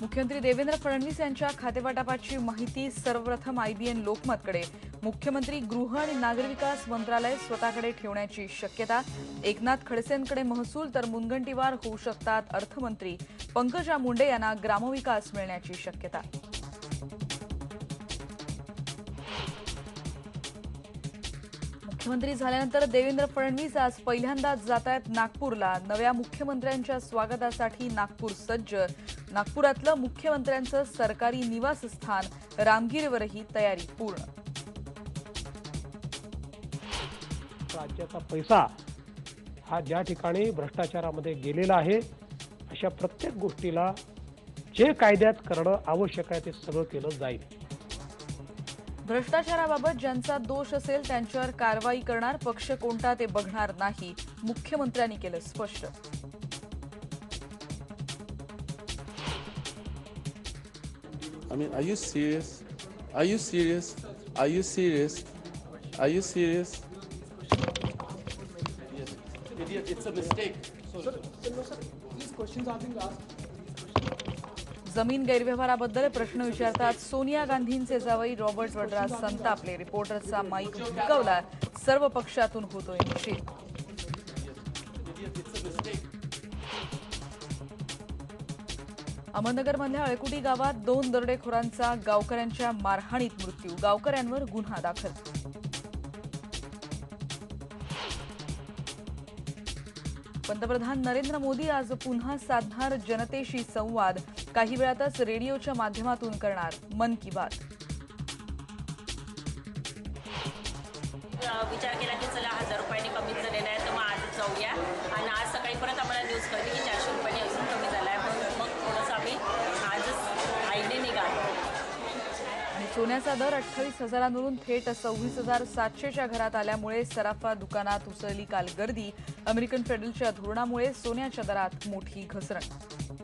मुख्यमंत्री देवेंद्र फडणवीस यांच्या खातेवाटपाची माहिती सर्वप्रथम IBN लोकमतकडे. मुख्यमंत्री गृह आणि नागरी विकास मंत्रालय स्वतःकडे ठेवण्याची शक्यता. एकनाथ खडसेंकडे महसूल तर मुनगंटीवार होऊ शकतात अर्थमंत्री. पंकजा मुंडे यांना ग्रामविकास मिळण्याची शक्यता. मुख्यमंत्री झाल्यानंतर देवेंद्र फडणवीस आज पहिल्यांदाच जात आहेत नागपूरला. नव्या मुख्यमंत्र्यांच्या स्वागतासाठी नागपूर सज्ज. नागपुरातलं मुख्यमंत्र्यांचं सरकारी निवासस्थान रामगिरीवरही तयारी पूर्ण. राज्याचा पैसा हा ज्या ठिकाणी भ्रष्टाचारामध्ये गेलेला आहे अशा प्रत्येक गोष्टीला जे कायद्यात करणं आवश्यक आहे ते सगळं केलं जाईल. भ्रष्टाचाराबाबत ज्यांचा दोष असेल त्यांच्यावर कारवाई करणार. पक्ष कोणता ते बघणार नाही. मुख्यमंत्र्यांनी केलं स्पष्ट. I mean, are you serious? Are you serious? Are you serious? Are you serious? Yes. Idiot, it's a mistake. Sir, these questions are being asked. जमीन गैरव्यवहाराबद्दल प्रश्न विचारतात सोनिया गांधींचे जावई रॉबर्ट वड्रा संतापले. रिपोर्टरचा माईक भडकवला. सर्व पक्षातून होतोय निषेध. अहमदनगरमधल्या अळकुटी गावात 2 दरोडेखोरांचा गावकऱ्यांच्या मारहाणीत मृत्यू. गावकऱ्यांवर गुन्हा दाखल. पंतप्रधान नरेंद्र मोदी आज पुन्हा साधणार जनतेशी संवाद. काही वेळातच रेडिओच्या माध्यमातून करणार मन की बात. विचार केला की चला 1000 रुपयांनी कमी झालेला आहे तर मग आजच जाऊया. आणि आज सकाळी परत आम्हाला न्यूज कळली की 400 रुपयांनी अजून कमी झाला आहे. मग थोडंसं आम्ही आजच आईने निघालो. आणि सोन्याचा दर 28,000वरून थेट 26,700च्या घरात आल्यामुळे सराफा दुकानात उसळली काल गर्दी. अमेरिकन फेडरलच्या धोरणामुळे सोन्याच्या दरात मोठी घसरण.